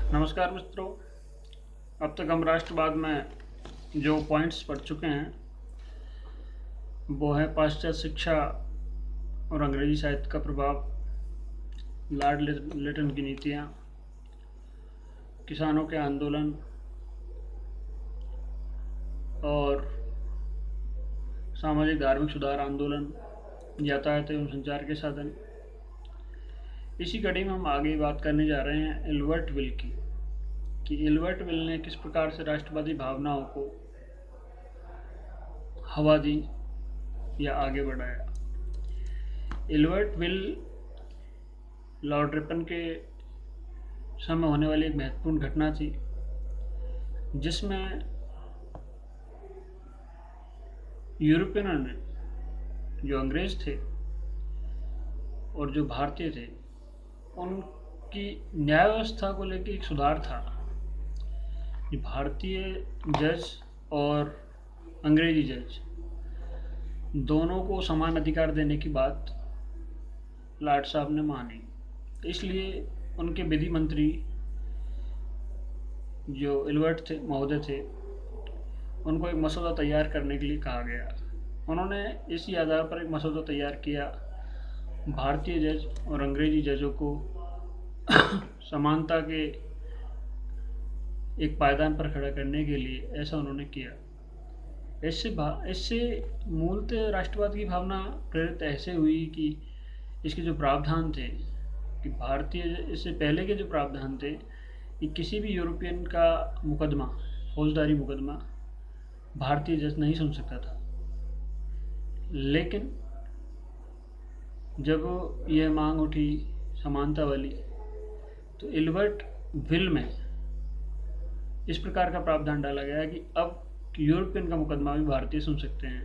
नमस्कार मित्रों। अब तक हम राष्ट्रवाद में जो पॉइंट्स पढ़ चुके हैं वो है पाश्चात्य शिक्षा और अंग्रेजी साहित्य का प्रभाव, लॉर्ड लिटन की नीतियाँ, किसानों के आंदोलन और सामाजिक धार्मिक सुधार आंदोलन, यातायात एवं संचार के साधन। इसी कड़ी में हम आगे बात करने जा रहे हैं एल्बर्ट विल की, कि एल्बर्ट विल ने किस प्रकार से राष्ट्रवादी भावनाओं को हवा दी या आगे बढ़ाया। एल्बर्ट विल लॉर्ड रिपन के समय होने वाली एक महत्वपूर्ण घटना थी, जिसमें यूरोपियनों ने, जो अंग्रेज थे और जो भारतीय थे, उनकी न्याय व्यवस्था को लेकर एक सुधार था। भारतीय जज और अंग्रेजी जज दोनों को समान अधिकार देने की बात लॉर्ड साहब ने मानी। इसलिए उनके विधि मंत्री जो एल्बर्ट थे महोदय थे, उनको एक मसौदा तैयार करने के लिए कहा गया। उन्होंने इसी आधार पर एक मसौदा तैयार किया, भारतीय जज और अंग्रेजी जजों को समानता के एक पायदान पर खड़ा करने के लिए ऐसा उन्होंने किया। इससे मूलतः राष्ट्रवाद की भावना प्रेरित ऐसे हुई कि इसके जो प्रावधान थे, कि भारतीय, इससे पहले के जो प्रावधान थे कि किसी भी यूरोपियन का मुकदमा, फौजदारी मुकदमा, भारतीय जज नहीं सुन सकता था। लेकिन जब यह मांग उठी समानता वाली, तो एल्बर्ट विल में इस प्रकार का प्रावधान डाला गया कि अब यूरोपियन का मुकदमा भी भारतीय सुन सकते हैं,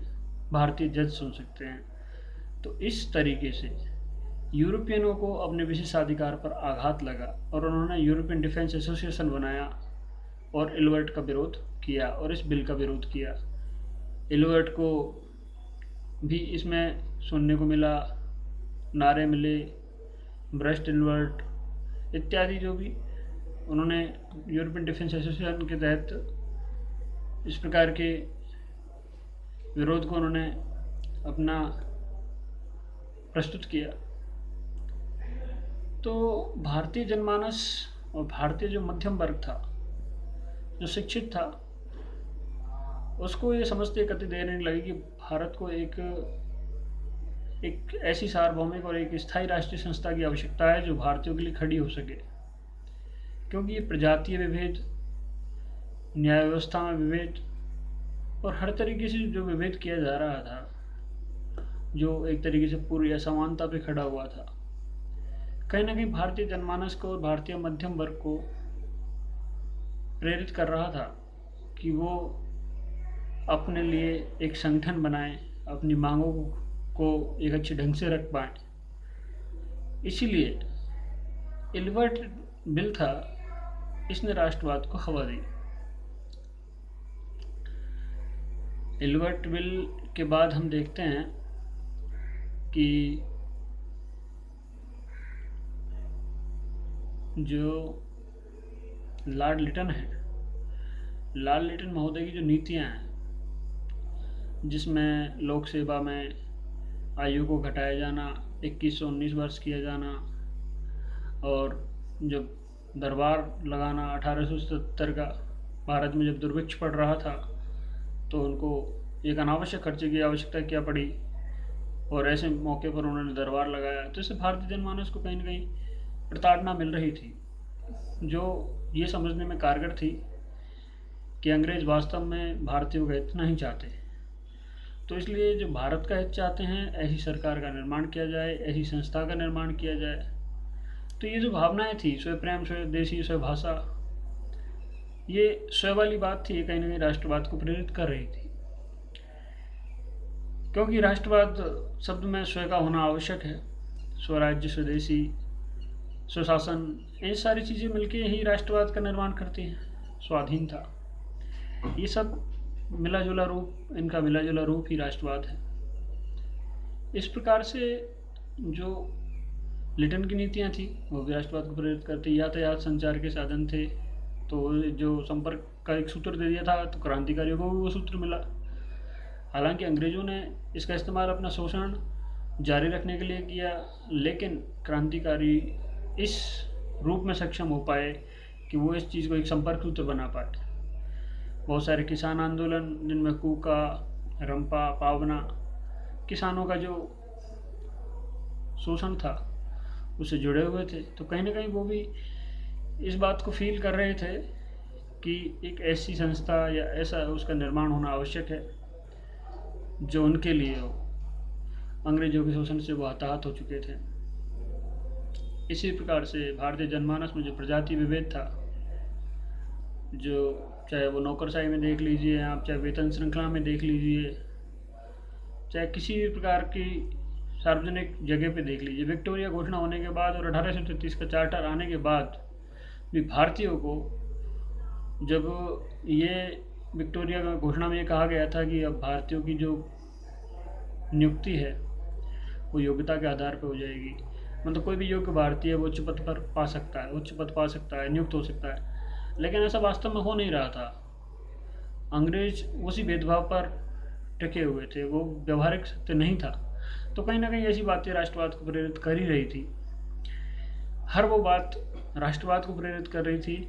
भारतीय जज सुन सकते हैं। तो इस तरीके से यूरोपियनों को अपने विशेषाधिकार पर आघात लगा और उन्होंने यूरोपियन डिफेंस एसोसिएशन बनाया और एल्बर्ट का विरोध किया और इस बिल का विरोध किया। एल्बर्ट को भी इसमें सुनने को मिला, नारे मिले, भ्रष्ट एल्बर्ट इत्यादि, जो भी उन्होंने यूरोपियन डिफेंस एसोसिएशन के तहत इस प्रकार के विरोध को उन्होंने अपना प्रस्तुत किया। तो भारतीय जनमानस और भारतीय जो मध्यम वर्ग था, जो शिक्षित था, उसको ये समझते कति देर नहीं लगी कि भारत को एक ऐसी सार्वभौमिक और एक स्थायी राष्ट्रीय संस्था की आवश्यकता है जो भारतीयों के लिए खड़ी हो सके। क्योंकि ये प्रजातीय विभेद, न्याय व्यवस्था में विभेद और हर तरीके से जो विभेद किया जा रहा था, जो एक तरीके से पूरी असमानता पे खड़ा हुआ था, कहीं ना कहीं भारतीय जनमानस को और भारतीय मध्यम वर्ग को प्रेरित कर रहा था कि वो अपने लिए एक संगठन बनाएं, अपनी मांगों को एक अच्छे ढंग से रख पाएं। इसीलिए एल्बर्ट विल था, इसने राष्ट्रवाद को हवा दी। एल्बर्ट विल के बाद हम देखते हैं कि जो लॉर्ड लिटन है, लॉर्ड लिटन महोदय की जो नीतियां हैं, जिसमें लोक सेवा में आयु को घटाया जाना, 21 से 19 वर्ष किया जाना, और जब दरबार लगाना 1877 का, भारत में जब दुर्भिक्ष पड़ रहा था तो उनको एक अनावश्यक खर्चे की आवश्यकता क्या पड़ी और ऐसे मौके पर उन्होंने दरबार लगाया। तो इससे भारतीय जनमानस को कहीं ना कहीं प्रताड़ना मिल रही थी, जो ये समझने में कारगर थी कि अंग्रेज वास्तव में भारतीयों का हित नहीं चाहते। तो इसलिए जो भारत का हित चाहते हैं, ऐसी सरकार का निर्माण किया जाए, ऐसी संस्था का निर्माण किया जाए। तो ये जो भावनाएं थी, स्वयं प्रेम, स्वयं देशी, स्वयं भाषा, ये स्वयं वाली बात थी, कहीं ना कहीं राष्ट्रवाद को प्रेरित कर रही थी। क्योंकि राष्ट्रवाद शब्द में स्वयं का होना आवश्यक है। स्वराज्य, स्वदेशी, स्वशासन, ये सारी चीज़ें मिलके ही राष्ट्रवाद का निर्माण करती हैं। स्वाधीनता, ये सब मिला जुला रूप, इनका मिला जुला रूप ही राष्ट्रवाद है। इस प्रकार से जो लिटन की नीतियाँ थी, वो भी राष्ट्रवाद को प्रेरित करती। यातायात संचार के साधन थे, तो जो संपर्क का एक सूत्र दे दिया था, तो क्रांतिकारियों को भी वो सूत्र मिला। हालांकि अंग्रेज़ों ने इसका इस्तेमाल अपना शोषण जारी रखने के लिए किया, लेकिन क्रांतिकारी इस रूप में सक्षम हो पाए कि वो इस चीज़ को एक संपर्क सूत्र बना पाए। बहुत सारे किसान आंदोलन, जिनमें कूका, रंपा, पावना, किसानों का जो शोषण था उससे जुड़े हुए थे, तो कहीं ना कहीं वो भी इस बात को फील कर रहे थे कि एक ऐसी संस्था या ऐसा उसका निर्माण होना आवश्यक है जो उनके लिए हो। अंग्रेजों के शोषण से वो हताहत हो चुके थे। इसी प्रकार से भारतीय जनमानस में जो प्रजाति विभेद था, जो चाहे वो नौकरशाही में देख लीजिए आप, चाहे वेतन श्रृंखला में देख लीजिए, चाहे किसी भी प्रकार की सार्वजनिक जगह पे देख लीजिए, विक्टोरिया घोषणा होने के बाद और 1833 का चार्टर आने के बाद भी भारतीयों को, जब ये विक्टोरिया का घोषणा में ये कहा गया था कि अब भारतीयों की जो नियुक्ति है वो योग्यता के आधार पर हो जाएगी, मतलब कोई भी योग्य भारतीय वो उच्च पद पर पा सकता है, उच्च पद पा सकता है, नियुक्त हो सकता है, लेकिन ऐसा वास्तव में हो नहीं रहा था। अंग्रेज उसी भेदभाव पर टिके हुए थे, वो व्यवहारिक सत्य नहीं था। तो कहीं ना कहीं ऐसी बातें राष्ट्रवाद को प्रेरित कर ही रही थी। हर वो बात राष्ट्रवाद को प्रेरित कर रही थी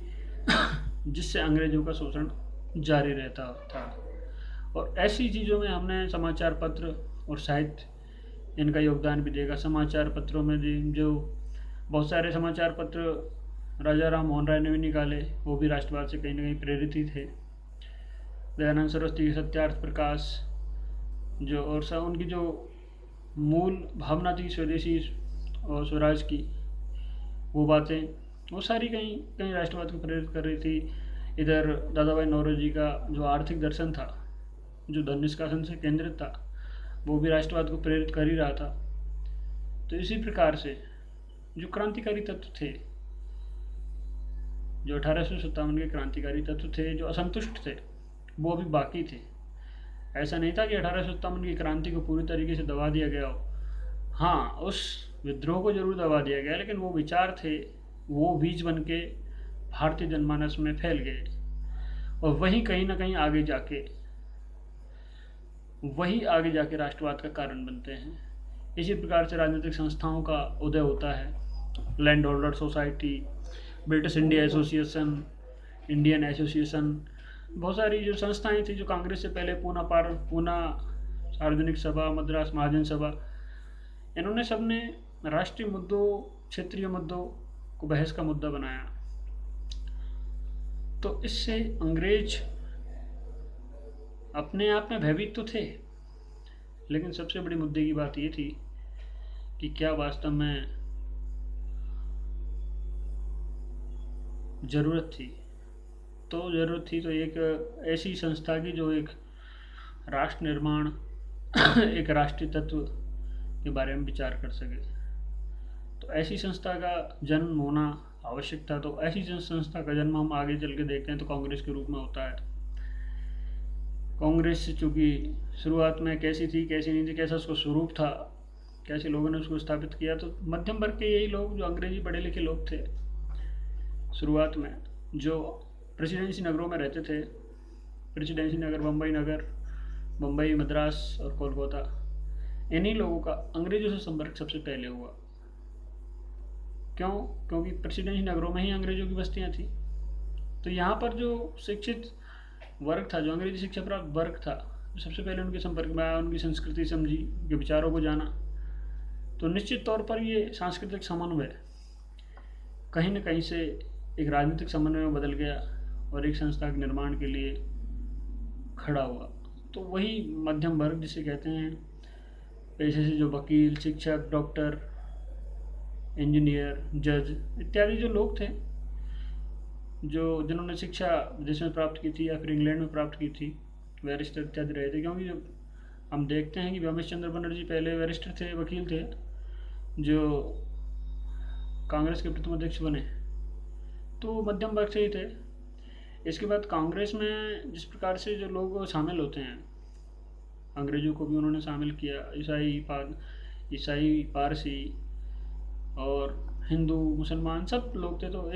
जिससे अंग्रेजों का शोषण जारी रहता था। और ऐसी चीज़ों में हमने समाचार पत्र और साहित्य, इनका योगदान भी देगा। समाचार पत्रों में जो बहुत सारे समाचार पत्र राजा राम मोहन राय ने भी निकाले, वो भी राष्ट्रवाद से कहीं ना कहीं प्रेरित ही थे। दयानंद सरस्वती की सत्यार्थ प्रकाश, जो और उनकी जो मूल भावना थी स्वदेशी और स्वराज की, वो बातें वो सारी कहीं कहीं राष्ट्रवाद को प्रेरित कर रही थी। इधर दादा भाई नौरोजी का जो आर्थिक दर्शन था, जो धन निष्कासन से केंद्रित था, वो भी राष्ट्रवाद को प्रेरित कर ही रहा था। तो इसी प्रकार से जो क्रांतिकारी तत्व थे, जो 1857 के क्रांतिकारी तत्व थे, जो असंतुष्ट थे, वो अभी बाकी थे। ऐसा नहीं था कि 1857 की क्रांति को पूरी तरीके से दबा दिया गया हो। हाँ, उस विद्रोह को जरूर दबा दिया गया, लेकिन वो विचार थे, वो बीज बन के भारतीय जनमानस में फैल गए, और वही कहीं ना कहीं आगे जाके राष्ट्रवाद का कारण बनते हैं। इसी प्रकार से राजनीतिक संस्थाओं का उदय होता है। Land holder society, British India association, Indian association, बहुत सारी जो संस्थाएं थी जो कांग्रेस से पहले पूना सार्वजनिक सभा, मद्रास महाजन सभा, इन्होंने सबने राष्ट्रीय मुद्दों, क्षेत्रीय मुद्दों को बहस का मुद्दा बनाया। तो इससे अंग्रेज अपने आप में भयभीत तो थे, लेकिन सबसे बड़ी मुद्दे की बात ये थी कि क्या वास्तव में ज़रूरत थी। तो ज़रूरत थी तो एक ऐसी संस्था की जो एक राष्ट्र निर्माण एक राष्ट्रीय तत्व के बारे में विचार कर सके। तो ऐसी संस्था का जन्म होना आवश्यक था। तो ऐसी संस्था का जन्म हम आगे चल के देखते हैं तो कांग्रेस के रूप में होता है। कांग्रेस चूँकि शुरुआत में कैसी थी, कैसी नहीं थी, कैसा उसका स्वरूप था, कैसे लोगों ने उसको स्थापित किया, तो मध्यम वर्ग के यही लोग जो अंग्रेजी पढ़े लिखे लोग थे शुरुआत में, जो प्रेसिडेंसी नगरों में रहते थे। प्रेसिडेंसी नगर बम्बई, मद्रास और कोलकाता, इन्हीं लोगों का अंग्रेजों से संपर्क सबसे पहले हुआ। क्यों? क्योंकि प्रेसिडेंसी नगरों में ही अंग्रेजों की बस्तियां थी। तो यहाँ पर जो शिक्षित वर्ग था, जो अंग्रेजी शिक्षा प्राप्त वर्ग था, सबसे पहले उनके संपर्क में आया, उनकी संस्कृति समझी, उनके विचारों को जाना। तो निश्चित तौर पर ये सांस्कृतिक समन्वय कहीं न कहीं से एक राजनीतिक समन्वय में बदल गया और एक संस्था के निर्माण के लिए खड़ा हुआ। तो वही मध्यम वर्ग जिसे कहते हैं, पेशे से जो वकील, शिक्षक, डॉक्टर, इंजीनियर, जज इत्यादि जो लोग थे, जिन्होंने शिक्षा विदेश में प्राप्त की थी या फिर इंग्लैंड में प्राप्त की थी, बैरिस्टर इत्यादि रहे थे। क्योंकि जब हम देखते हैं कि व्योमेश चंद्र बनर्जी पहले बैरिस्टर थे, वकील थे, जो कांग्रेस के प्रथम अध्यक्ष बने, तो मध्यम वर्ग से ही थे। इसके बाद कांग्रेस में जिस प्रकार से जो लोग शामिल होते हैं, अंग्रेजों को भी उन्होंने शामिल किया, ईसाई, पारसी, और हिंदू मुसलमान सब लोग थे, तो